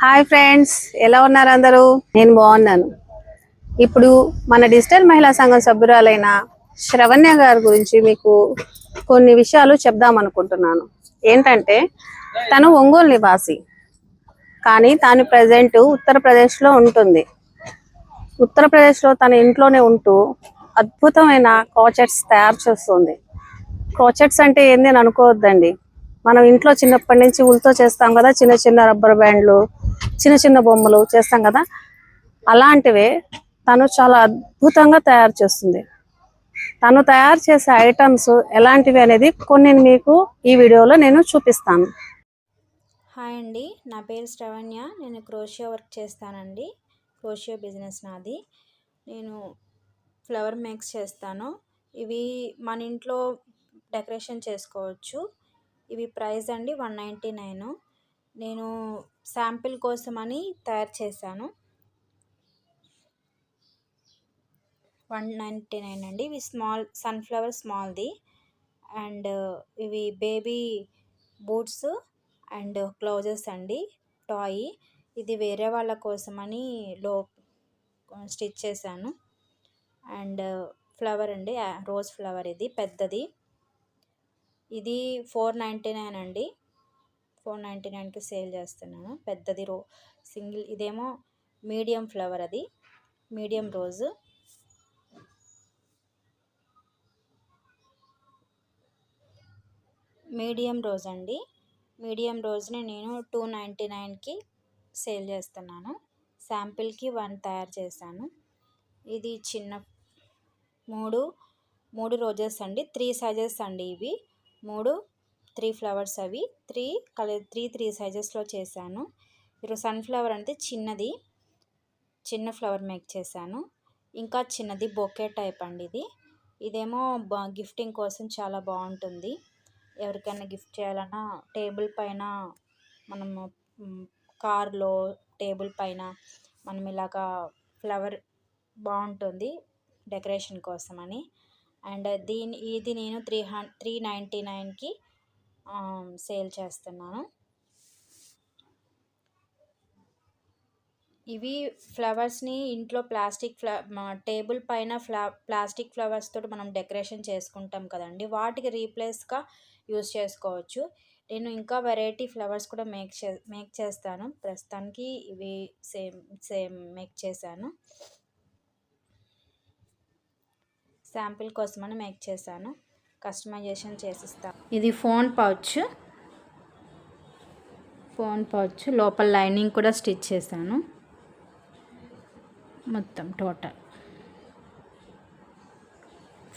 Hi friends, ఎలా ఉన్నారు అందరూ? నేను బాగున్నాను. ఇప్పుడు మన డిజిటల్ మహిళా సంఘం సభ్యురాలైన శ్రవణ్య గారి గురించి మీకు కొన్ని విషయాలు చెప్దాం అనుకుంటున్నాను. ఏంటంటే తను ఒంగోలు నివాసి, కానీ తాను ప్రజెంట్ ఉత్తరప్రదేశ్లో ఉంటుంది. ఉత్తరప్రదేశ్లో తన ఇంట్లోనే ఉంటూ అద్భుతమైన క్రోచెట్స్ తయారు చేస్తుంది. క్రోచెట్స్ అంటే ఏంది అని అనుకోవద్దండి. మనం ఇంట్లో చిన్నప్పటి నుంచి ఊళ్ళతో చేస్తాం కదా, చిన్న చిన్న రబ్బర్ బ్యాండ్లు, చిన్న చిన్న బొమ్మలు చేస్తాం కదా, అలాంటివే తను చాలా అద్భుతంగా తయారు చేస్తుంది. తను తయారు చేసే ఐటమ్స్ ఎలాంటివి అనేది కొన్ని మీకు ఈ వీడియోలో నేను చూపిస్తాను. హాయ్ అండి, నా పేరు శ్రవణ్య. నేను క్రోషియో వర్క్ చేస్తానండి. క్రోషియో బిజినెస్ నాది. నేను ఫ్లవర్ మేక్స్ చేస్తాను. ఇవి మన ఇంట్లో డెకరేషన్ చేసుకోవచ్చు. ఇవి ప్రైస్ అండి 199. నేను శాంపిల్ కోసమని తయారు చేశాను. 199 అండి. ఇవి స్మాల్ సన్ఫ్లవర్ స్మాల్ది. అండ్ ఇవి బేబీ బూట్స్ అండ్ క్లోజెస్ అండి, టాయ్. ఇది వేరే వాళ్ళ కోసమని స్టిచ్ చేశాను. అండ్ ఫ్లవర్ అండి, రోజ్ ఫ్లవర్, ఇది పెద్దది. ఇది 499 అండి. 499కి సేల్ చేస్తున్నాను. పెద్దది సింగిల్. ఇదేమో మీడియం ఫ్లవర్, అది మీడియం రోజు. మీడియం రోజ్ అండి. మీడియం రోజుని నేను 299కి సేల్ చేస్తున్నాను. శాంపిల్కి 1 తయారు చేశాను. ఇది చిన్న మూడు రోజెస్ అండి. 3 సైజెస్ అండి ఇవి. 3 ఫ్లవర్స్, అవి 3 సైజెస్లో చేశాను. ఇప్పుడు సన్ఫ్లవర్ అంటే చిన్న ఫ్లవర్ మేక్ చేశాను. ఇంకా చిన్నది బొకే టైప్ అండి. ఇదేమో గిఫ్టింగ్ కోసం చాలా బాగుంటుంది. ఎవరికైనా గిఫ్ట్ చేయాలన్నా టేబుల్ పైన, మనము కార్లో టేబుల్ పైన మనం ఇలాగా ఫ్లవర్ బాగుంటుంది డెకరేషన్ కోసమని. అండ్ ఇది నేను 399కి సేల్ చేస్తున్నాను. ఇవి ఫ్లవర్స్ని ఇంట్లో టేబుల్ పైన ప్లాస్టిక్ ఫ్లవర్స్ తోటి మనం డెకరేషన్ చేసుకుంటాం కదండి, వాటికి రీప్లేస్గా యూస్ చేసుకోవచ్చు. నేను ఇంకా వెరైటీ ఫ్లవర్స్ కూడా మేక్ చేస్తాను. ప్రస్తుతానికి ఇవి సేమ్ మేక్ చేశాను. శాంపిల్ కోసమని మేక్ చేశాను. కస్టమైజేషన్ చేసిస్తాను. ఇది ఫోన్ పౌచ్ లోపల లైనింగ్ కూడా స్టిచ్ చేశాను. మొత్తం టోటల్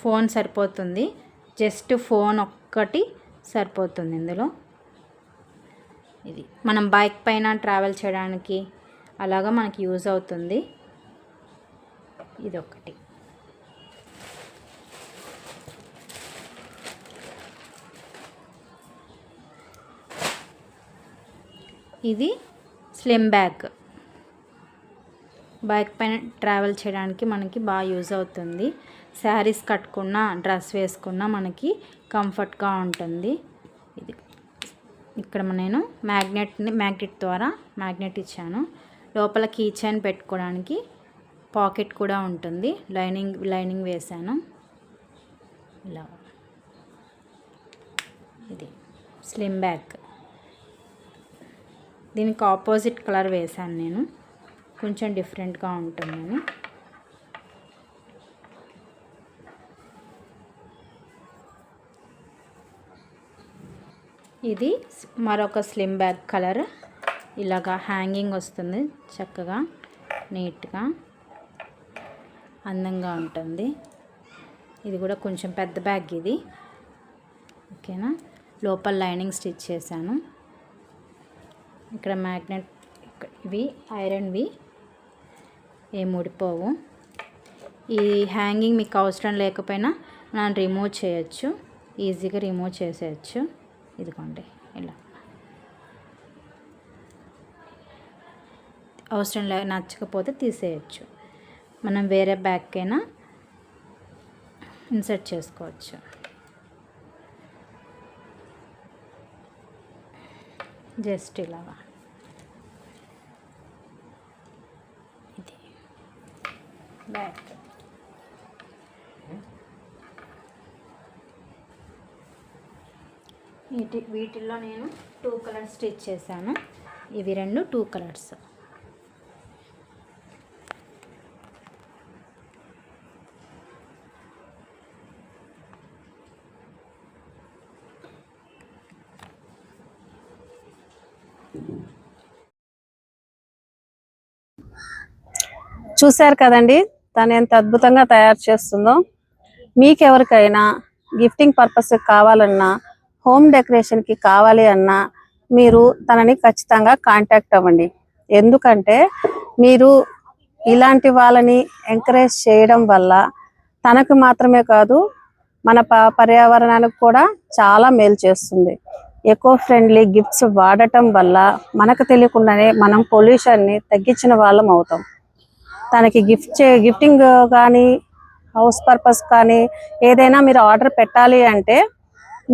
ఫోన్ సరిపోతుంది. జస్ట్ ఫోన్ ఒక్కటి సరిపోతుంది ఇందులో. ఇది మనం బైక్ పైన ట్రావెల్ చేయడానికి అలాగా మనకి యూజ్ అవుతుంది. ఇది ఒకటి. ఇది స్లిమ్ బ్యాగ్. బైక్ పైన ట్రావెల్ చేయడానికి మనకి బాగా యూజ్ అవుతుంది. శారీస్ కట్టుకున్నా, డ్రెస్ వేసుకున్నా మనకి కంఫర్ట్గా ఉంటుంది. ఇది ఇక్కడ నేను మ్యాగ్నెట్ ద్వారా మ్యాగ్నెట్ ఇచ్చాను. లోపల కీ చైన్ పెట్టుకోవడానికి పాకెట్ కూడా ఉంటుంది. లైనింగ్ వేసాను. ఇలా ఇది స్లిమ్ బ్యాగ్. దీనికి ఆపోజిట్ కలర్ వేసాను నేను, కొంచెం డిఫరెంట్గా ఉంటుందని. ఇది మరొక స్లిమ్ బ్యాగ్ కలర్. ఇలాగా హ్యాంగింగ్ వస్తుంది, చక్కగా నీట్గా అందంగా ఉంటుంది. ఇది కూడా కొంచెం పెద్ద బ్యాగ్ ఇది. ఓకేనా. లోపల లైనింగ్ స్టిచ్ చేశాను. ఇక్కడ మ్యాగ్నెట్, ఇవి ఐరన్వి, ఏం ఊడిపోవు. ఈ హ్యాంగింగ్ మీకు అవసరం లేకపోయినా మనం రిమూవ్ చేయొచ్చు, ఈజీగా రిమూవ్ చేసేయచ్చు. ఇదిగోండి, ఇలా అవసరం నచ్చకపోతే తీసేయచ్చు. మనం వేరే బ్యాగ్కైనా ఇన్సర్ట్ చేసుకోవచ్చు. జస్ట్ ఇలాగా బ్యాక్. వీటిల్లో నేను 2 కలర్స్ స్టిచ్ చేశాను. ఇవి 2 కలర్స్. చూశారు కదండి తను ఎంత అద్భుతంగా తయారు చేస్తుందో. మీకు ఎవరికైనా గిఫ్టింగ్ పర్పస్ కావాలన్నా, హోమ్ డెకరేషన్కి కావాలి అన్నా మీరు తనని ఖచ్చితంగా కాంటాక్ట్ అవ్వండి. ఎందుకంటే మీరు ఇలాంటి వాళ్ళని ఎంకరేజ్ చేయడం వల్ల తనకు మాత్రమే కాదు మన పర్యావరణానికి కూడా చాలా మేలు చేస్తుంది. ఎకో ఫ్రెండ్లీ గిఫ్ట్స్ వాడటం వల్ల మనకు తెలియకుండానే మనం పొల్యూషన్ని తగ్గించిన వాళ్ళం అవుతాం. తనకి గిఫ్టింగ్ కానీ హౌస్ పర్పస్ కానీ ఏదైనా మీరు ఆర్డర్ పెట్టాలి అంటే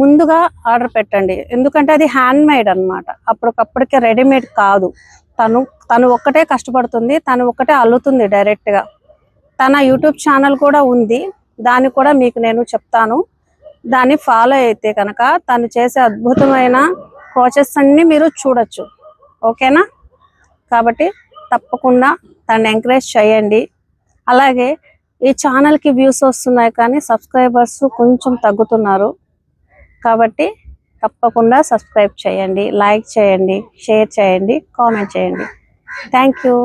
ముందుగా ఆర్డర్ పెట్టండి. ఎందుకంటే అది హ్యాండ్ మేడ్ అనమాట, అప్పటికప్పటికే రెడీమేడ్ కాదు. తను ఒక్కటే కష్టపడుతుంది, తను ఒక్కటే అల్లుతుంది డైరెక్ట్గా. తన యూట్యూబ్ ఛానల్ కూడా ఉంది, దాన్ని కూడా మీకు నేను చెప్తాను. దాన్ని ఫాలో అయితే కనుక తను చేసే అద్భుతమైన ప్రాసెస్ అన్ని మీరు చూడొచ్చు. ఓకేనా? కాబట్టి తప్పకుండా తనని ఎంకరేజ్ చేయండి. అలాగే ఈ ఛానల్కి వ్యూస్ వస్తున్నాయి కానీ సబ్స్క్రైబర్స్ కొంచెం తగ్గుతున్నారు. కాబట్టి తప్పకుండా సబ్స్క్రైబ్ చేయండి, లైక్ చేయండి, షేర్ చేయండి, కామెంట్ చేయండి. Thank you.